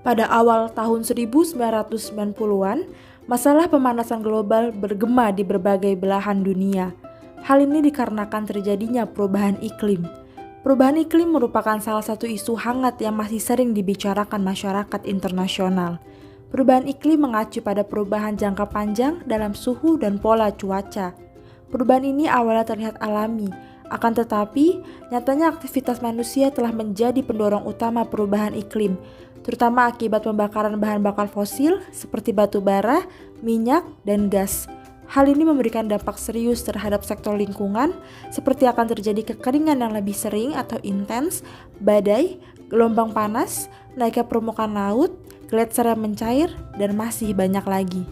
Pada awal tahun 1990-an, masalah pemanasan global bergema di berbagai belahan dunia. Hal ini dikarenakan terjadinya perubahan iklim. Perubahan iklim merupakan salah satu isu hangat yang masih sering dibicarakan masyarakat internasional. Perubahan iklim mengacu pada perubahan jangka panjang dalam suhu dan pola cuaca. Perubahan ini awalnya terlihat alami, akan tetapi nyatanya aktivitas manusia telah menjadi pendorong utama perubahan iklim, terutama akibat pembakaran bahan bakar fosil seperti batu bara, minyak, dan gas. Hal ini memberikan dampak serius terhadap sektor lingkungan, seperti akan terjadi kekeringan yang lebih sering atau intens, badai, gelombang panas, naiknya permukaan laut, gletser yang mencair, dan masih banyak lagi.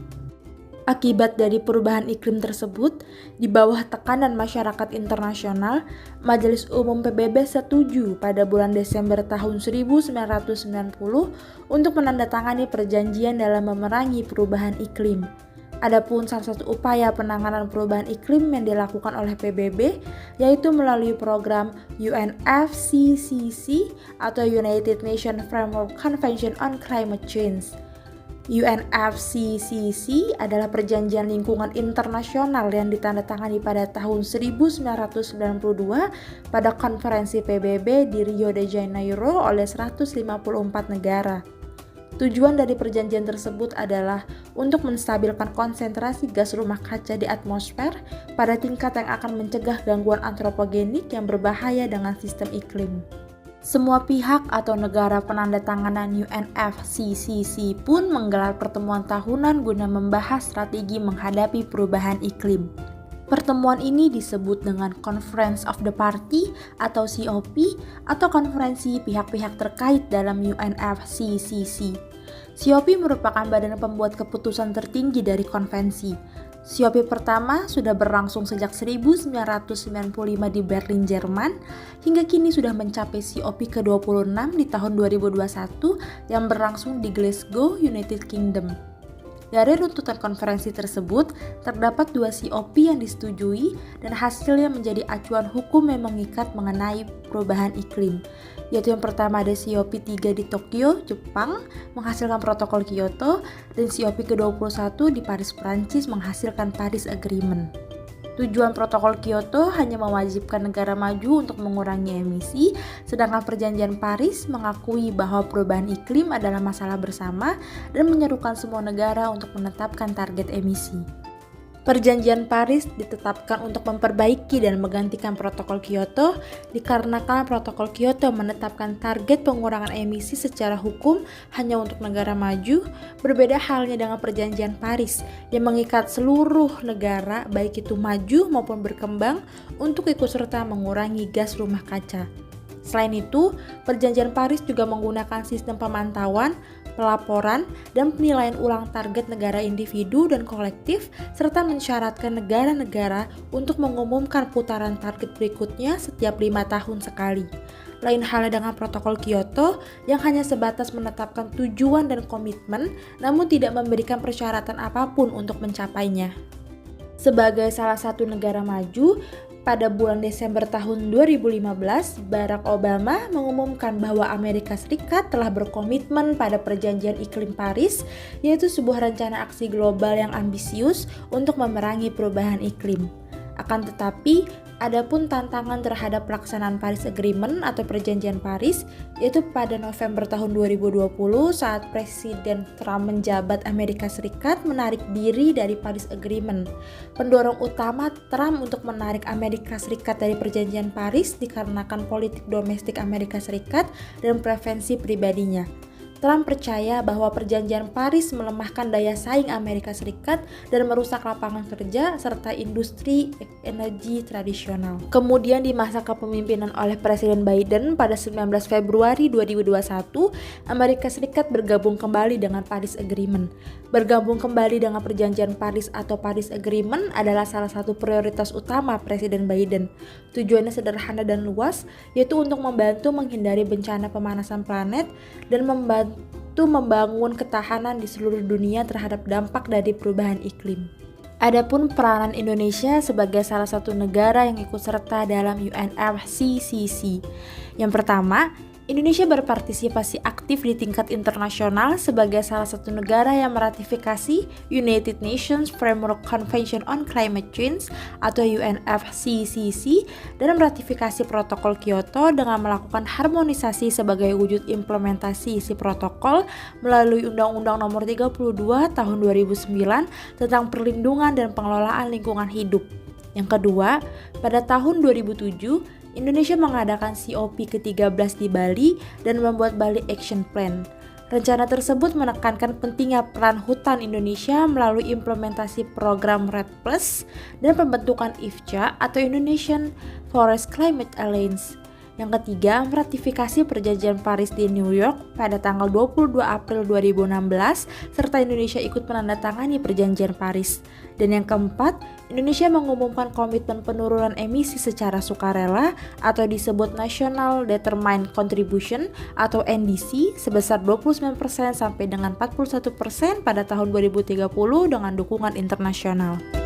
Akibat dari perubahan iklim tersebut, di bawah tekanan masyarakat internasional, Majelis Umum PBB setuju pada bulan Desember tahun 1990 untuk menandatangani perjanjian dalam memerangi perubahan iklim. Adapun salah satu upaya penanganan perubahan iklim yang dilakukan oleh PBB yaitu melalui program UNFCCC atau United Nations Framework Convention on Climate Change. UNFCCC adalah perjanjian lingkungan internasional yang ditandatangani pada tahun 1992 pada konferensi PBB di Rio de Janeiro oleh 154 negara. Tujuan dari perjanjian tersebut adalah untuk menstabilkan konsentrasi gas rumah kaca di atmosfer pada tingkat yang akan mencegah gangguan antropogenik yang berbahaya dengan sistem iklim. Semua pihak atau negara penandatanganan UNFCCC pun menggelar pertemuan tahunan guna membahas strategi menghadapi perubahan iklim. Pertemuan ini disebut dengan Conference of the Party atau COP atau konferensi pihak-pihak terkait dalam UNFCCC. COP merupakan badan pembuat keputusan tertinggi dari konvensi. COP pertama sudah berlangsung sejak 1995 di Berlin, Jerman, hingga kini sudah mencapai COP ke-26 di tahun 2021 yang berlangsung di Glasgow, United Kingdom. Dari runtutan konferensi tersebut, terdapat 2 COP yang disetujui dan hasilnya menjadi acuan hukum yang mengikat mengenai perubahan iklim. Yaitu yang pertama ada COP 3 di Tokyo, Jepang, menghasilkan protokol Kyoto, dan COP ke-21 di Paris, Prancis menghasilkan Paris Agreement. Tujuan protokol Kyoto hanya mewajibkan negara maju untuk mengurangi emisi, sedangkan perjanjian Paris mengakui bahwa perubahan iklim adalah masalah bersama dan menyerukan semua negara untuk menetapkan target emisi. Perjanjian Paris ditetapkan untuk memperbaiki dan menggantikan protokol Kyoto dikarenakan protokol Kyoto menetapkan target pengurangan emisi secara hukum hanya untuk negara maju, berbeda halnya dengan perjanjian Paris yang mengikat seluruh negara baik itu maju maupun berkembang untuk ikut serta mengurangi gas rumah kaca. Selain itu, perjanjian Paris juga menggunakan sistem pemantauan, pelaporan, dan penilaian ulang target negara individu dan kolektif, serta mensyaratkan negara-negara untuk mengumumkan putaran target berikutnya setiap 5 tahun sekali. Lain halnya dengan protokol Kyoto yang hanya sebatas menetapkan tujuan dan komitmen, namun tidak memberikan persyaratan apapun untuk mencapainya. Sebagai salah satu negara maju, pada bulan Desember tahun 2015, Barack Obama mengumumkan bahwa Amerika Serikat telah berkomitmen pada perjanjian iklim Paris, yaitu sebuah rencana aksi global yang ambisius untuk memerangi perubahan iklim. Akan tetapi, adapun tantangan terhadap pelaksanaan Paris Agreement atau perjanjian Paris, yaitu pada November tahun 2020 saat Presiden Trump menjabat Amerika Serikat menarik diri dari Paris Agreement. Pendorong utama Trump untuk menarik Amerika Serikat dari perjanjian Paris dikarenakan politik domestik Amerika Serikat dan preferensi pribadinya. Trump percaya bahwa perjanjian Paris melemahkan daya saing Amerika Serikat dan merusak lapangan kerja serta industri energi tradisional. Kemudian di masa kepemimpinan oleh Presiden Biden pada 19 Februari 2021, Amerika Serikat bergabung kembali dengan Paris Agreement. Bergabung kembali dengan perjanjian Paris atau Paris Agreement adalah salah satu prioritas utama Presiden Biden. Tujuannya sederhana dan luas, yaitu untuk membantu menghindari bencana pemanasan planet dan membantu membangun ketahanan di seluruh dunia terhadap dampak dari perubahan iklim. Adapun peranan Indonesia sebagai salah satu negara yang ikut serta dalam UNFCCC. Yang pertama, Indonesia berpartisipasi aktif di tingkat internasional sebagai salah satu negara yang meratifikasi United Nations Framework Convention on Climate Change atau UNFCCC dan meratifikasi protokol Kyoto dengan melakukan harmonisasi sebagai wujud implementasi isi protokol melalui Undang-Undang Nomor 32 Tahun 2009 tentang perlindungan dan pengelolaan lingkungan hidup. Yang kedua, pada tahun 2007, Indonesia mengadakan COP ke-13 di Bali dan membuat Bali Action Plan. Rencana tersebut menekankan pentingnya peran hutan Indonesia melalui implementasi program REDD+ dan pembentukan IFCA atau Indonesian Forest Climate Alliance. Yang ketiga, meratifikasi Perjanjian Paris di New York pada tanggal 22 April 2016 serta Indonesia ikut menandatangani Perjanjian Paris. Dan yang keempat, Indonesia mengumumkan komitmen penurunan emisi secara sukarela atau disebut National Determined Contribution atau NDC sebesar 29% sampai dengan 41% pada tahun 2030 dengan dukungan internasional.